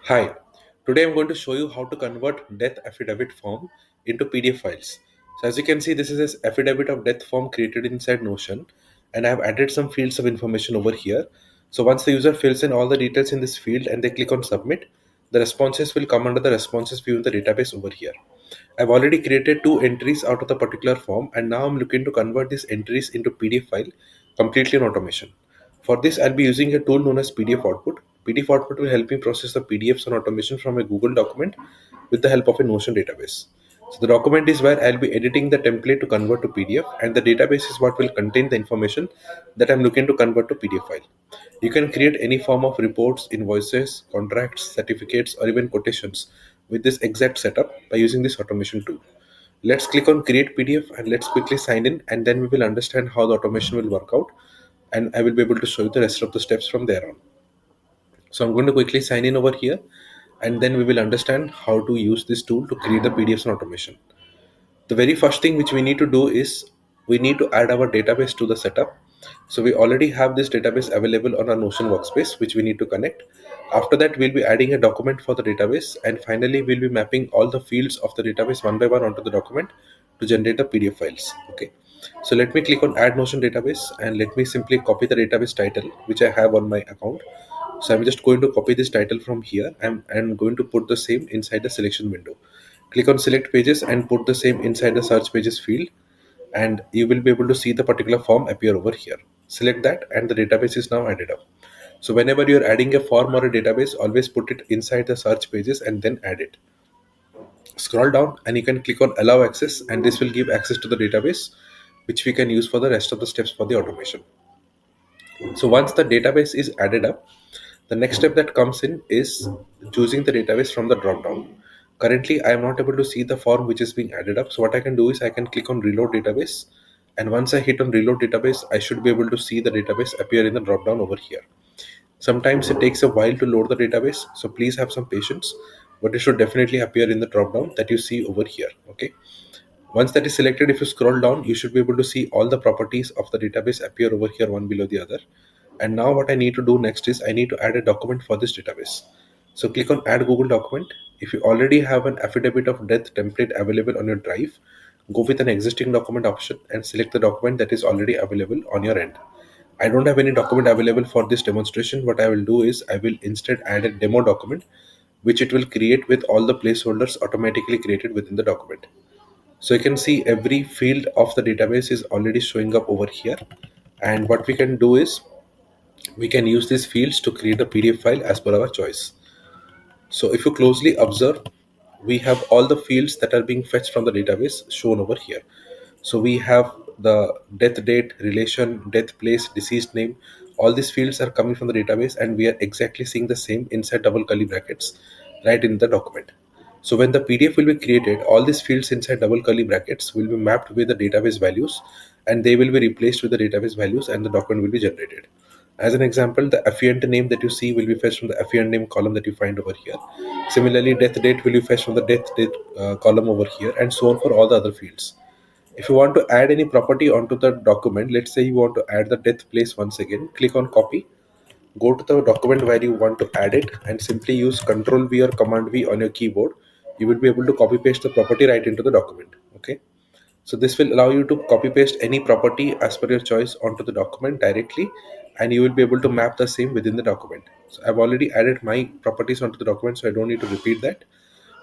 Hi, today I'm going to show you how to convert death affidavit form into PDF files. So as you can see, this is an affidavit of death form created inside Notion, and I have added some fields of information over here. So once the user fills in all the details in this field and they click on submit, the responses will come under the responses view in the database over here. I've already created two entries out of the particular form, and now I'm looking to convert these entries into PDF file completely in automation. For this, I'll be using a tool known as PDF Output. PDF Output will help me process the PDFs on automation from a Google document with the help of a Notion database. So the document is where I'll be editing the template to convert to PDF, and the database is what will contain the information that I'm looking to convert to PDF file. You can create any form of reports, invoices, contracts, certificates, or even quotations with this exact setup by using this automation tool. Let's click on create PDF and let's quickly sign in, and then we will understand how the automation will work out, and I will be able to show you the rest of the steps from there on. So I'm going to quickly sign in over here, and then we will understand how to use this tool to create the PDFs and automation. The very first thing which we need to do is we need to add our database to the setup. So we already have this database available on our Notion workspace, which we need to connect. After that, we'll be adding a document for the database, and finally we'll be mapping all the fields of the database one by one onto the document to generate the PDF files. Okay, so let me click on add Notion database, and let me simply copy the database title which I have on my account. So I'm just going to copy this title from here, and I'm going to put the same inside the selection window. Click on select pages and put the same inside the search pages field, and you will be able to see the particular form appear over here. Select that, and the database is now added up. So whenever you're adding a form or a database, always put it inside the search pages and then add it. Scroll down and you can click on allow access, and this will give access to the database, which we can use for the rest of the steps for the automation. So once the database is added up, the next step that comes in is choosing the database from the drop down. Currently, I am not able to see the form which is being added up. So what I can do is I can click on reload database. And once I hit on reload database, I should be able to see the database appear in the drop down over here. Sometimes it takes a while to load the database, so please have some patience, but it should definitely appear in the drop down that you see over here. Okay. Once that is selected, if you scroll down, you should be able to see all the properties of the database appear over here, one below the other. And now what I need to do next is I need to add a document for this database. So click on add Google document. If you already have an affidavit of death template available on your drive, go with an existing document option and select the document that is already available on your end. I don't have any document available for this demonstration. What I will do is I will instead add a demo document, which it will create with all the placeholders automatically created within the document. So you can see every field of the database is already showing up over here. And what we can do is we can use these fields to create a PDF file as per our choice. So if you closely observe, we have all the fields that are being fetched from the database shown over here. So we have the death date, relation, death place, deceased name. All these fields are coming from the database, and we are exactly seeing the same inside double curly brackets right in the document. So when the PDF will be created, all these fields inside double curly brackets will be mapped with the database values, and they will be replaced with the database values, and the document will be generated. As an example, the affiant name that you see will be fetched from the affiant name column that you find over here. Similarly, death date will be fetched from the death date column over here, and so on for all the other fields. If you want to add any property onto the document, let's say you want to add the death place once again, click on copy, go to the document where you want to add it, and simply use Ctrl V or Command V on your keyboard. You will be able to copy paste the property right into the document. Okay. So this will allow you to copy paste any property as per your choice onto the document directly, and you will be able to map the same within the document. So I've already added my properties onto the document, so I don't need to repeat that.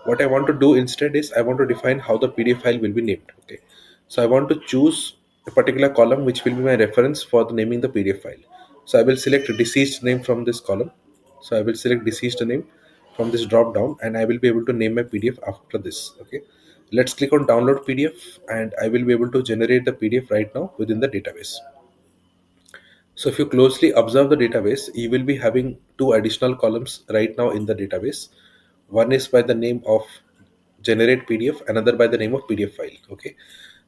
What I want to do instead is I want to define how the PDF file will be named. Okay. So I want to choose a particular column which will be my reference for the naming the PDF file. So I will select deceased name from this column. So I will select deceased name from this drop down, and I will be able to name my PDF after this. Okay. Let's click on download PDF, and I will be able to generate the PDF right now within the database. So if you closely observe the database, you will be having two additional columns right now in the database. One is by the name of generate PDF, another by the name of PDF file. Okay.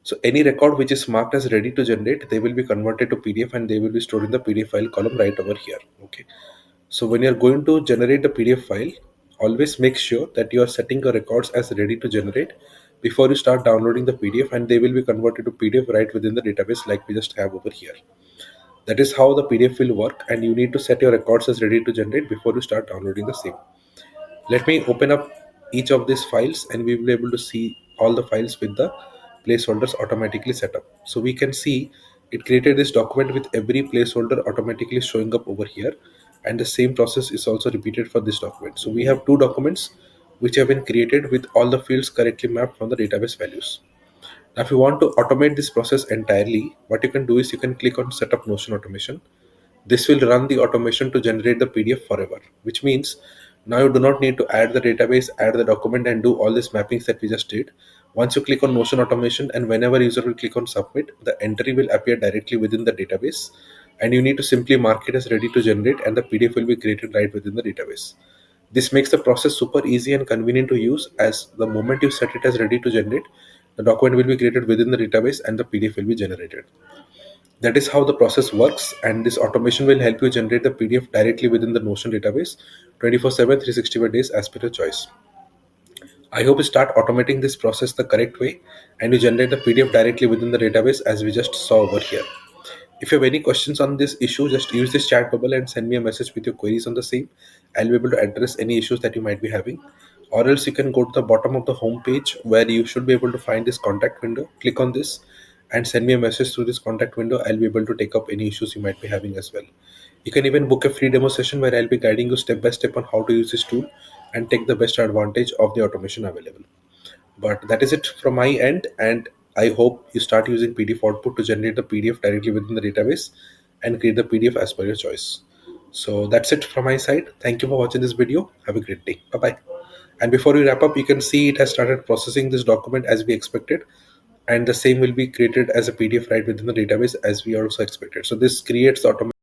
So any record which is marked as ready to generate, they will be converted to PDF, and they will be stored in the PDF file column right over here. Okay. So when you're going to generate the PDF file, always make sure that you are setting your records as ready to generate before you start downloading the PDF, and they will be converted to PDF right within the database like we just have over here. That is how the PDF will work, and you need to set your records as ready to generate before you start downloading the same. Let me open up each of these files and we will be able to see all the files with the placeholders automatically set up. So we can see it created this document with every placeholder automatically showing up over here, and the same process is also repeated for this document. So we have two documents which have been created with all the fields correctly mapped from the database values. Now if you want to automate this process entirely, what you can do is you can click on setup Notion automation. This will run the automation to generate the PDF forever, which means now you do not need to add the database, add the document, and do all these mappings that we just did. Once you click on Notion automation and whenever user will click on submit, the entry will appear directly within the database, and you need to simply mark it as ready to generate, and the PDF will be created right within the database. This makes the process super easy and convenient to use, as the moment you set it as ready to generate, the document will be created within the database and the PDF will be generated. That is how the process works, and this automation will help you generate the PDF directly within the Notion database 24/7, 365 days as per your choice. I hope you start automating this process the correct way and you generate the PDF directly within the database as we just saw over here. If you have any questions on this issue, just use this chat bubble and send me a message with your queries on the same. I'll be able to address any issues that you might be having. Or else you can go to the bottom of the home page where you should be able to find this contact window. Click on this and send me a message through this contact window. I'll be able to take up any issues you might be having as well. You can even book a free demo session where I'll be guiding you step by step on how to use this tool and take the best advantage of the automation available. But that is it from my end, and I hope you start using PDF output to generate the PDF directly within the database and create the PDF as per your choice. So that's it from my side. Thank you for watching this video. Have a great day. Bye bye. And before we wrap up, you can see it has started processing this document as we expected, and the same will be created as a PDF right within the database as we also expected. So this creates the automatic